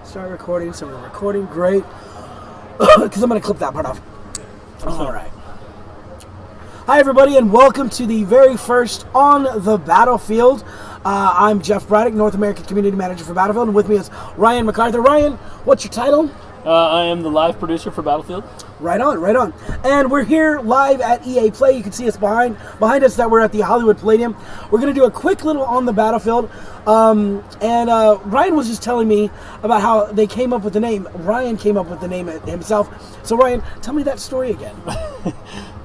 Start recording. So we're recording. Great. Because I'm going to clip that part off. All right. Hi, everybody, and welcome to the very first On the Battlefield. I'm Jeff Braddock, North American Community Manager for Battlefield, and with me is Ryan McArthur. Ryan, what's your title? I am the live producer for Battlefield. Right on, right on. And we're here live at EA Play. You can see us behind us that we're at the Hollywood Palladium. We're going to do a quick little On the Battlefield. Ryan was just telling me about how they came up with the name. Ryan came up with the name himself. So Ryan, tell me that story again.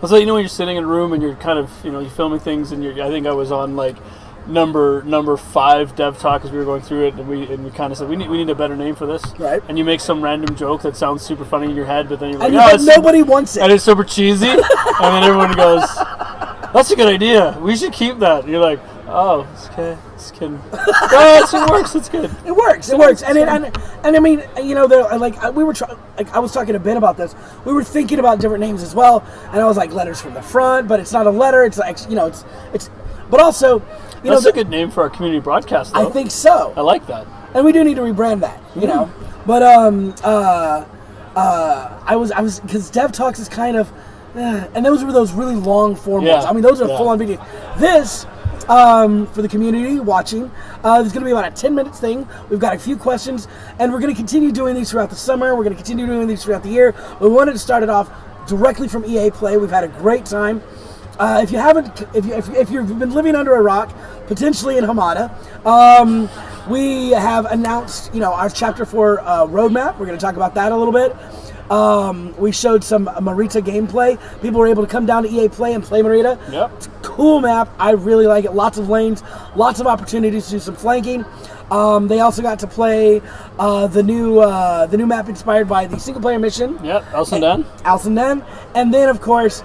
So when you're sitting in a room and you're kind of, you're filming things, and I think I was on like number 5 dev talk as we were going through it, and we kind of said we need a better name for this, right? And you make some random joke that sounds super funny in your head, but then you're like, nobody wants it, and it's super cheesy, and then everyone goes, "That's a good idea. We should keep that." And you're like, "Oh, it's okay. It's kidding." It works. It's good. It works. And I mean, I was talking to Ben about this. We were thinking about different names as well, and I was like, letters from the front, but it's not a letter. It's like, it's, but also. That's a good name for our community broadcast, though. I think so. I like that. And we do need to rebrand that, you know. But I was because Dev Talks is kind of, and those were those really long form ones. I mean, those are full on videos. This, for the community watching, there's going to be about a 10-minute thing. We've got a few questions, and we're going to continue doing these throughout the summer. We're going to continue doing these throughout the year. We wanted to start it off directly from EA Play. We've had a great time. If you've been living under a rock, potentially in Hamada, we have announced, our Chapter 4 roadmap. We're going to talk about that a little bit. We showed some Marita gameplay. People were able to come down to EA Play and play Marita. Yep. It's a cool map. I really like it. Lots of lanes, lots of opportunities to do some flanking. They also got to play the new map inspired by the single player mission. Yep, Alcindon. And then, of course,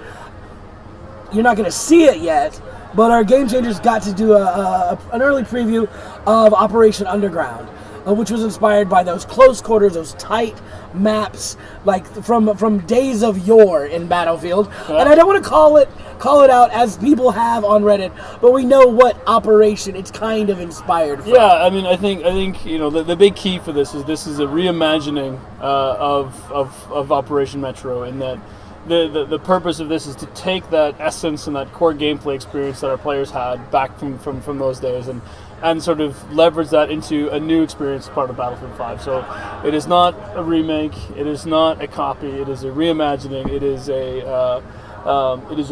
you're not going to see it yet, but our Game Changers got to do an early preview of Operation Underground, which was inspired by those close quarters, those tight maps, like from days of yore in Battlefield. Yeah. And I don't want to call it out as people have on Reddit, but we know what Operation it's kind of inspired from. Yeah, I mean, I think the big key for this is a reimagining of Operation Metro, in that the purpose of this is to take that essence and that core gameplay experience that our players had back from those days and sort of leverage that into a new experience as part of Battlefield 5. So it is not a remake, it is not a copy, it is a reimagining, it is a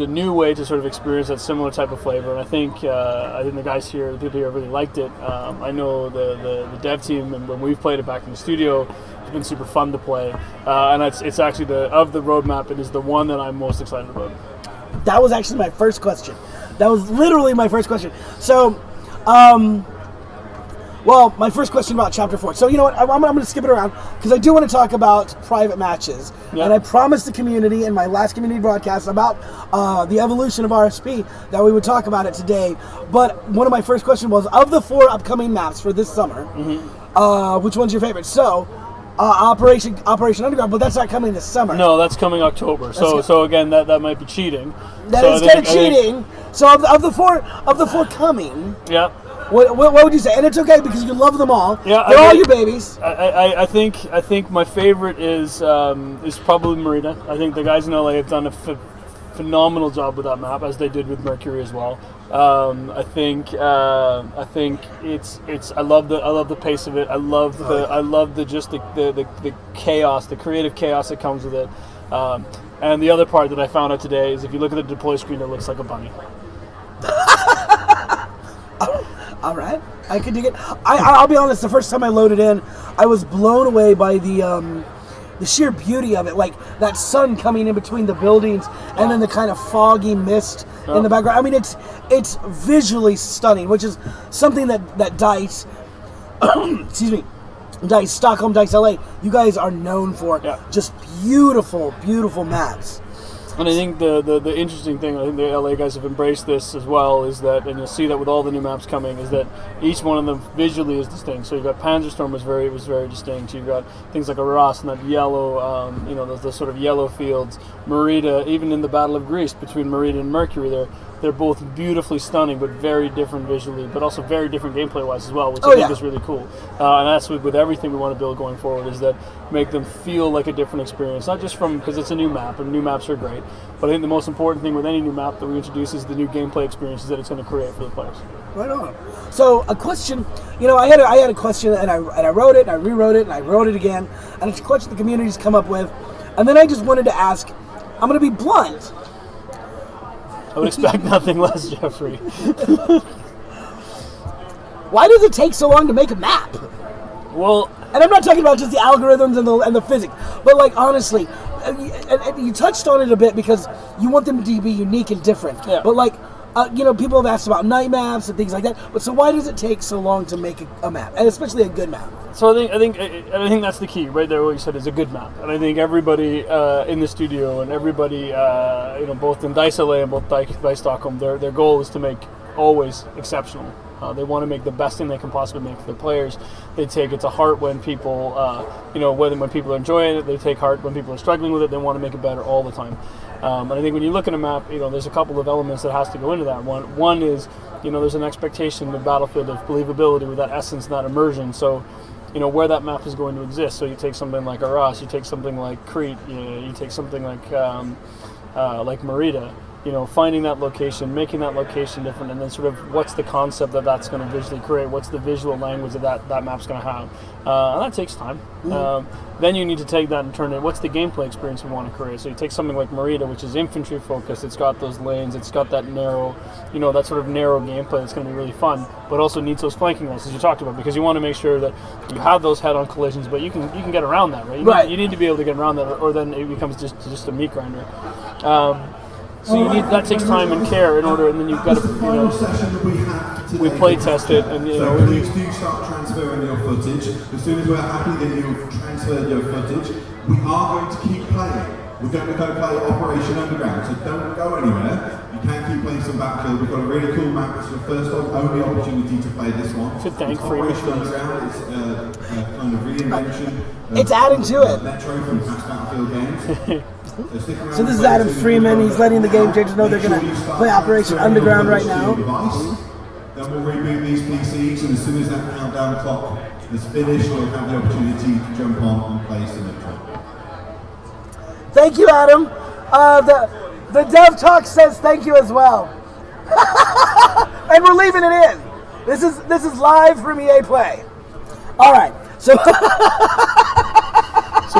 new way to sort of experience that similar type of flavor. And I think the guys here really liked it. I know the dev team, and when we've played it back in the studio, it's been super fun to play. And it's actually of the roadmap, it is the one that I'm most excited about. That was actually my first question. That was literally my first question. So, my first question about Chapter 4. So, you know what? I'm going to skip it around because I do want to talk about private matches. Yep. And I promised the community in my last community broadcast about the evolution of RSP that we would talk about it today. But one of my first questions was, of the 4 upcoming maps for this summer, which one's your favorite? So, Operation Underground, but that's not coming this summer. No, that's coming October. So again, that might be cheating. That is kind of cheating. So of the four coming, yeah. What would you say? And it's okay because you love them all. Yeah, they're all your babies. I think my favorite is probably Marita. I think the guys in LA have done a phenomenal job with that map, as they did with Mercury as well. I think it's I love the pace of it. I love the chaos, the creative chaos that comes with it. And the other part that I found out today is if you look at the deploy screen, it looks like a bunny. All right, I could dig it. I'll be honest. The first time I loaded in, I was blown away by the sheer beauty of it, like that sun coming in between the buildings, and then the kind of foggy mist in the background. I mean, it's visually stunning, which is something that DICE, excuse me, DICE Stockholm, DICE LA, you guys are known for. Yeah. Just beautiful, beautiful maps. And I think the interesting thing, I think the LA guys have embraced this as well, is that, and you'll see that with all the new maps coming, is that each one of them visually is distinct. So you've got Panzerstorm was very distinct. You've got things like Arras and that yellow, those sort of yellow fields. Marita, even in the Battle of Greece between Marita and Mercury, they're both beautifully stunning, but very different visually, but also very different gameplay-wise as well, which I think is really cool. And that's with everything we want to build going forward, is that make them feel like a different experience, not just because it's a new map, and new maps are great, but I think the most important thing with any new map that we introduce is the new gameplay experiences that it's going to create for the players. Right on. So a question, I had a question, and I wrote it, and I rewrote it, and I wrote it again, and it's a question the community's come up with, and then I just wanted to ask, I'm going to be blunt. I would expect nothing less, Jeffrey. Why does it take so long to make a map? Well, and I'm not talking about just the algorithms and the physics, but like honestly, and you touched on it a bit because you want them to be unique and different. Yeah. But like, people have asked about night maps and things like that. But so why does it take so long to make a map, and especially a good map? So I think that's the key right there. What you said is a good map, and I think everybody in the studio and everybody, both in Dice LA and both Dice Stockholm, their goal is to make always exceptional. They want to make the best thing they can possibly make for their players. They take it to heart when people, when people are enjoying it. They take heart when people are struggling with it. They want to make it better all the time. And I think when you look at a map, there's a couple of elements that has to go into that. One is, there's an expectation of Battlefield of believability with that essence and that immersion. So, where that map is going to exist. So you take something like Arras, you take something like Crete, you take something like Merida. Finding that location, making that location different, and then sort of what's the concept that's going to visually create, what's the visual language that map's going to have. And that takes time. Mm-hmm. Then you need to take that and turn it, what's the gameplay experience we want to create? So you take something like Merida, which is infantry focused, it's got those lanes, it's got that narrow, that sort of narrow gameplay that's going to be really fun, but also needs those flanking lanes, as you talked about, because you want to make sure that you have those head-on collisions, but you can get around that, right? You need to be able to get around that, or then it becomes just a meat grinder. So that takes time and care in order, and then you've got to, we play test it, and so please do start transferring your footage. As soon as we're happy that you've transferred your footage, we are going to keep playing. We're going to go play Operation Underground, so don't go anywhere. You can keep playing some Battlefield. We've got a really cool map. It's your first and only opportunity to play this one. Operation Underground is a kind of reinvention. It's adding to it. Metro from past Battlefield games. So this is Adam Freeman. He's letting the game changers know they're going to play Operation Underground right now. Then we'll reboot these PCs, and as soon as that countdown clock is finished, we'll have the opportunity to jump on and play Symmetry. Thank you, Adam. The Dev Talk says thank you as well. And we're leaving it in. This is live from EA Play. All right. So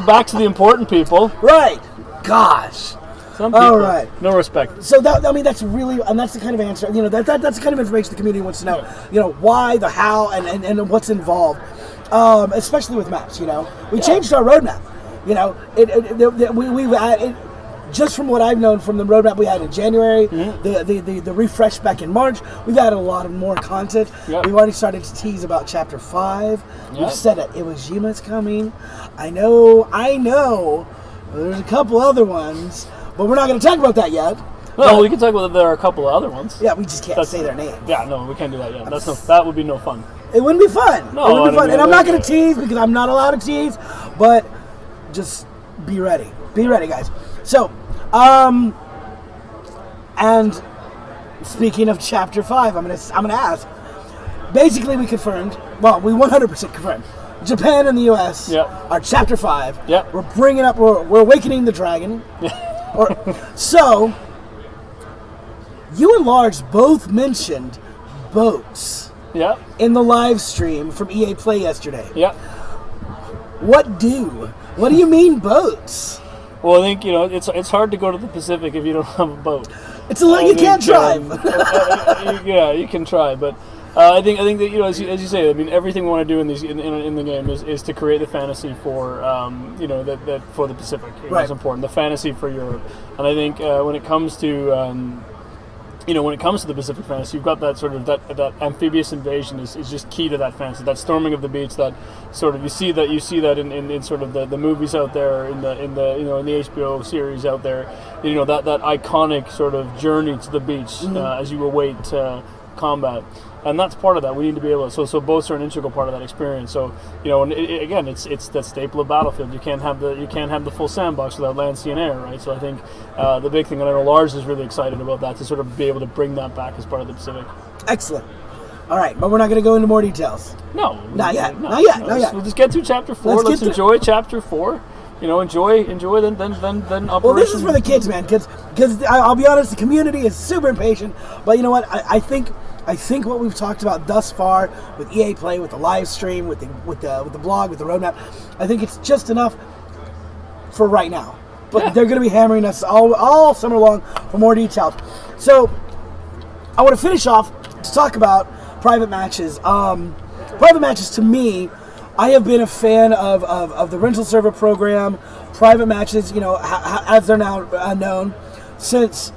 back to the important people. Right. Gosh. Some people, all right. No respect. So that's really, and that's the kind of answer, that's the kind of information the community wants to know. Why, the how, and what's involved, especially with maps. We changed our roadmap. We've added, just from what I've known from the roadmap we had in January, the refresh back in March, we've added a lot of more content. Yep. We've already started to tease about Chapter 5. Yep. We've said that Iwo Jima's coming. I know. There's a couple other ones, but we're not going to talk about that yet. No, we can talk about there are a couple of other ones. Yeah, we just can't say their names. Yeah, no, we can't do that yet. That would be no fun. It wouldn't be fun. No, it wouldn't be fun. And I'm not going to tease because I'm not allowed to tease, but just be ready. Be ready, guys. So, and speaking of Chapter 5, I'm gonna ask. Basically, we confirmed. Well, we 100% confirmed. Japan and the U.S. are Chapter 5. Yep. We're bringing up. We're awakening the dragon. So, you and Lars both mentioned boats. Yep. In the live stream from EA Play yesterday. Yep. What do you mean boats? Well, I think it's hard to go to the Pacific if you don't have a boat. You can't drive. Yeah, you can try, but I think that as you say, I mean, everything we want to do in the game is to create the fantasy for that for the Pacific. Right. It's important, the fantasy for Europe, and I think when it comes to the Pacific fantasy, you've got that sort of that amphibious invasion is just key to that fantasy. That storming of the beach, that sort of you see that in sort of the movies out there, in the HBO series out there, that iconic sort of journey to the beach as you await combat. and that's part of that. We need to be able to, so boats are an integral part of that experience. So, and again, it's that staple of Battlefield. You can't have the full sandbox without land, sea, and air, right? So I think the big thing, and I know Lars is really excited about that, to sort of be able to bring that back as part of the Pacific. Excellent. All right, but we're not going to go into more details. No, not yet. No, not yet. We'll just get through Chapter 4. Let's enjoy Chapter 4. Enjoy. Then Operation. Well, this is for the kids, man. Because I'll be honest, the community is super impatient. But you know what? I think what we've talked about thus far with EA Play, with the live stream, with the blog, with the roadmap, I think it's just enough for right now. But they're going to be hammering us all summer long for more details. So I want to finish off to talk about private matches. Private matches, to me, I have been a fan of the rental server program, private matches, as they're now known, since,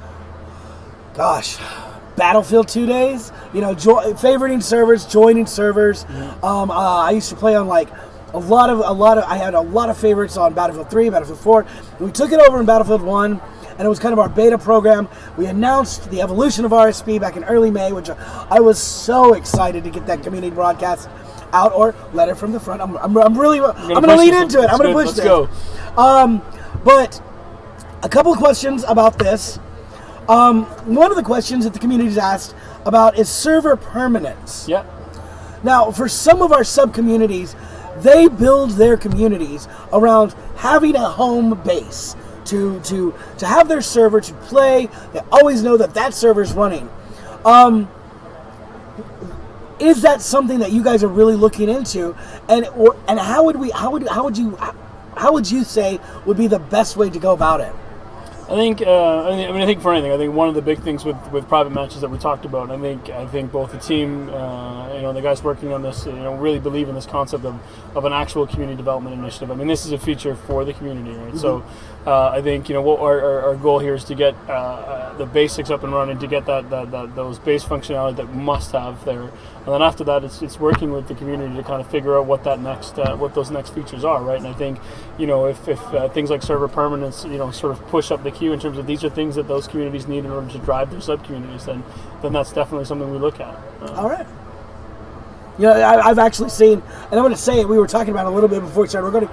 Battlefield 2 days. Favoriting servers, joining servers. Mm-hmm. I used to play on I had a lot of favorites on Battlefield 3, Battlefield 4. We took it over in Battlefield 1, and it was kind of our beta program. We announced the evolution of RSP back in early May, which I was so excited to get that community broadcast out, or letter from the front. I'm going to lead into it. I'm going to push this. Let's go. But a couple of questions about this. One of the questions that the community's asked about is server permanence. Yeah. Now, for some of our sub-communities, they build their communities around having a home base to have their server to play. They always know that server's running. Is that something that you guys are really looking into? And how would you say would be the best way to go about it? I think for anything, I think one of the big things with private matches that we talked about, I think both the team, the guys working on this, really believe in this concept of an actual community development initiative. I mean, this is a feature for the community, right? Mm-hmm. So I think what our goal here is to get the basics up and running, to get those base functionality that we must have there, and then after that, it's working with the community to kind of figure out what those next features are, right? And I think if things like server permanence, sort of push up the queue in terms of these are things that those communities need in order to drive their sub communities, then that's definitely something we look at. All right. I've actually seen, and I'm going to say it, we were talking about it a little bit before we started.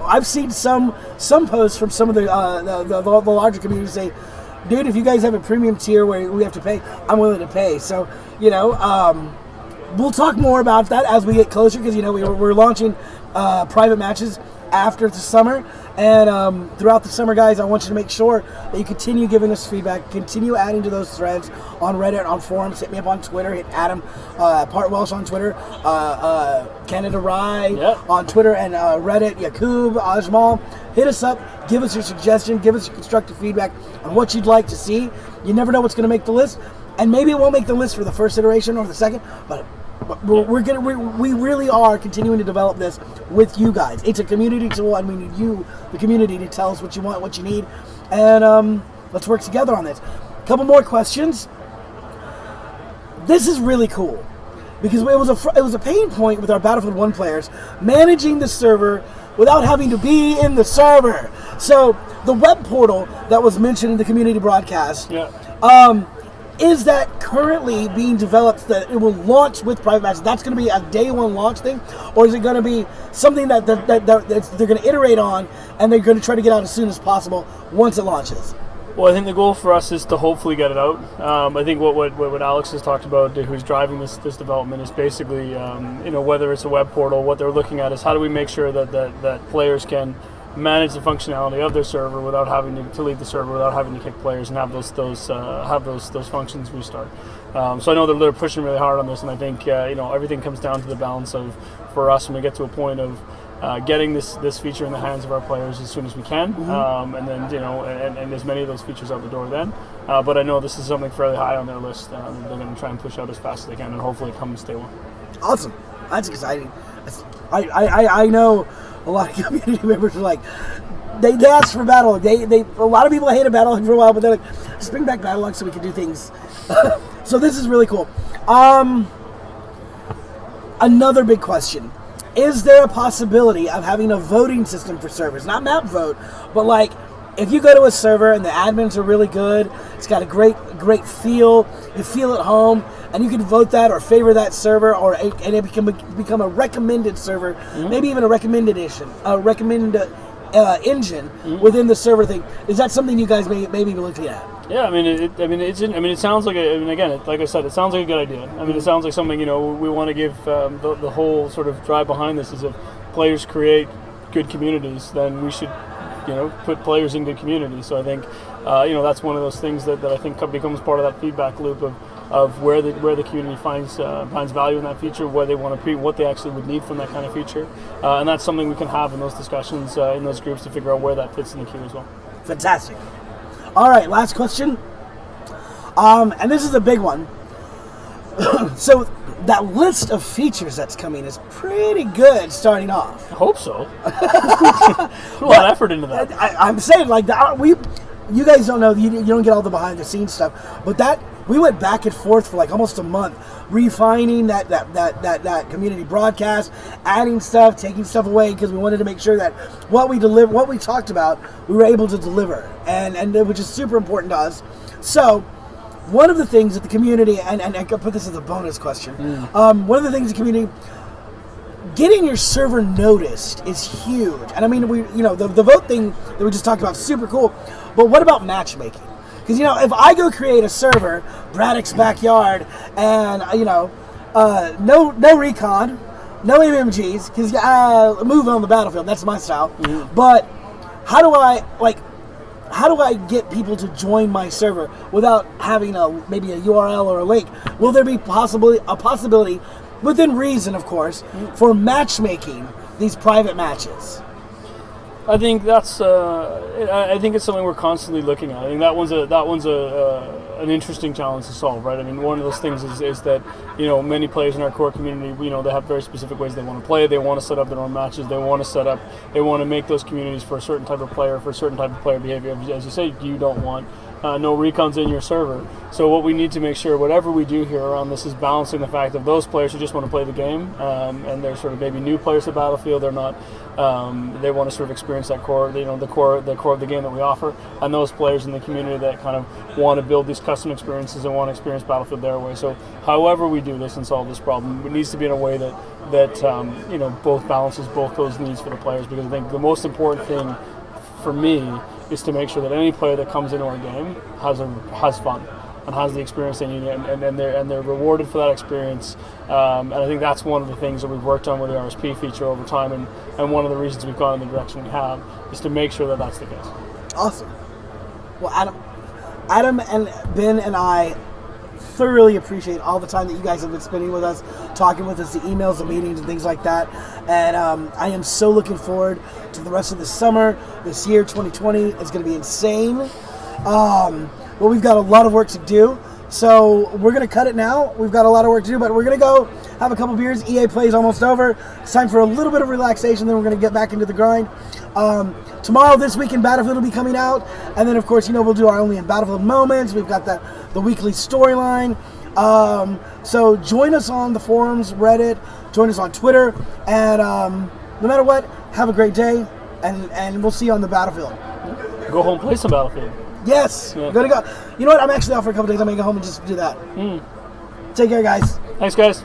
I've seen some posts from some of the larger communities say, dude, if you guys have a premium tier where we have to pay, I'm willing to pay. So, we'll talk more about that as we get closer, because, we're launching private matches after the summer. And throughout the summer, guys, I want you to make sure that you continue giving us feedback, continue adding to those threads on Reddit, on forums. Hit me up on Twitter. Hit Adam Part Welsh on Twitter, Canada Rye on Twitter, and Reddit, Yakub, Ajmal. Hit us up. Give us your suggestion. Give us your constructive feedback on what you'd like to see. You never know what's going to make the list, and maybe it won't make the list for the first iteration or the second, but we really are continuing to develop this with you guys. It's a community tool, and we need you, the community, to tell us what you want, what you need, and let's work together on this. A couple more questions. This is really cool because it was a pain point with our Battlefield 1 players managing the server without having to be in the server. So the web portal that was mentioned in the community broadcast. Is that currently being developed that it will launch with private matches? That's going to be a day one launch thing, or is it going to be something that they're going to iterate on and they're going to try to get out as soon as possible once it launches? Well, I think the goal for us is to hopefully get it out. I think what Alex has talked about, who's driving this development, is basically whether it's a web portal, what they're looking at is how do we make sure that players can manage the functionality of their server without having to leave the server, without having to kick players, and have those functions restart. So I know they're pushing really hard on this, and I think everything comes down to the balance of, for us, when we get to a point of getting this feature in the hands of our players as soon as we can, mm-hmm. And then and as many of those features out the door then. But I know this is something fairly high on their list. They're going to try and push out as fast as they can, and hopefully it comes day one. Awesome, that's exciting. I know a lot of community members are like, they ask for Battle. A lot of people hated Battle for a while, but they're like, just bring back Battle so we can do things. So this is really cool. Another big question. Is there a possibility of having a voting system for servers? Not map vote, but like, if you go to a server and the admins are really good, it's got a great feel, you feel at home, and you can vote that or favor that server, and it can become a recommended server, maybe even a recommended engine within the server thing. Is that something you guys may be looking at? Yeah, it sounds like like I said, it sounds like a good idea. It sounds like something we want to give the whole sort of drive behind this is if players create good communities, then we should put players in good communities. So I think that's one of those things that I think becomes part of that feedback loop of where the community finds value in that feature, where they want to what they actually would need from that kind of feature, and that's something we can have in those discussions in those groups to figure out where that fits in the queue as well. Fantastic. All right, last question, and this is a big one. So that list of features that's coming is pretty good starting off. I hope so. Put a lot of effort into that. I'm saying, like, you guys don't know, you don't get all the behind the scenes stuff, but that we went back and forth for like almost a month, refining that community broadcast, adding stuff, taking stuff away, because we wanted to make sure that what we talked about, we were able to deliver, and which is super important to us. So one of the things that the community, and I could put this as a bonus question, one of the things the community, getting your server noticed is huge. And the vote thing that we just talked about is super cool, but what about matchmaking? Because if I go create a server, Braddock's backyard, and no recon, no MMGs, because move on the battlefield, that's my style. But how do I get people to join my server without having maybe a URL or a link? Will there be a possibility, within reason, of course, for matchmaking these private matches? I think that's. I think it's something we're constantly looking at. I think that one's an interesting challenge to solve, right? One of those things is that many players in our core community, they have very specific ways they want to play. They want to set up their own matches. They want to make those communities for a certain type of player, for a certain type of player behavior. As you say, you don't want no recons in your server. So what we need to make sure, whatever we do here around this, is balancing the fact of those players who just want to play the game, and they're sort of maybe new players to Battlefield. They're not. They want to sort of experience that core, the core of the game that we offer, and those players in the community that kind of want to build these custom experiences and want to experience Battlefield their way. So, however we do this and solve this problem, it needs to be in a way that both balances both those needs for the players. Because I think the most important thing for me is to make sure that any player that comes into our game has fun and has the experience they need, and they're rewarded for that experience. And I think that's one of the things that we've worked on with the RSP feature over time, and one of the reasons we've gone in the direction we have is to make sure that that's the case. Awesome. Well, Adam and Ben and I thoroughly appreciate all the time that you guys have been spending with us, talking with us, the emails, the meetings, and things like that. And I am so looking forward to the rest of the summer. This year, 2020, is going to be insane. Well, we've got a lot of work to do, so we're going to cut it now. We've got a lot of work to do, but we're going to go have a couple beers. EA Play is almost over. It's time for a little bit of relaxation, then we're going to get back into the grind. Tomorrow, This Week in Battlefield will be coming out, and then, of course, we'll do our Only in Battlefield moments. We've got the weekly storyline. So join us on the forums, Reddit, join us on Twitter, and no matter what, have a great day, and we'll see you on the Battlefield. Go home, play some Battlefield. Yes, yeah. Gonna go. You know what? I'm actually out for a couple days. I'm gonna go home and just do that. Take care, guys. Thanks, guys.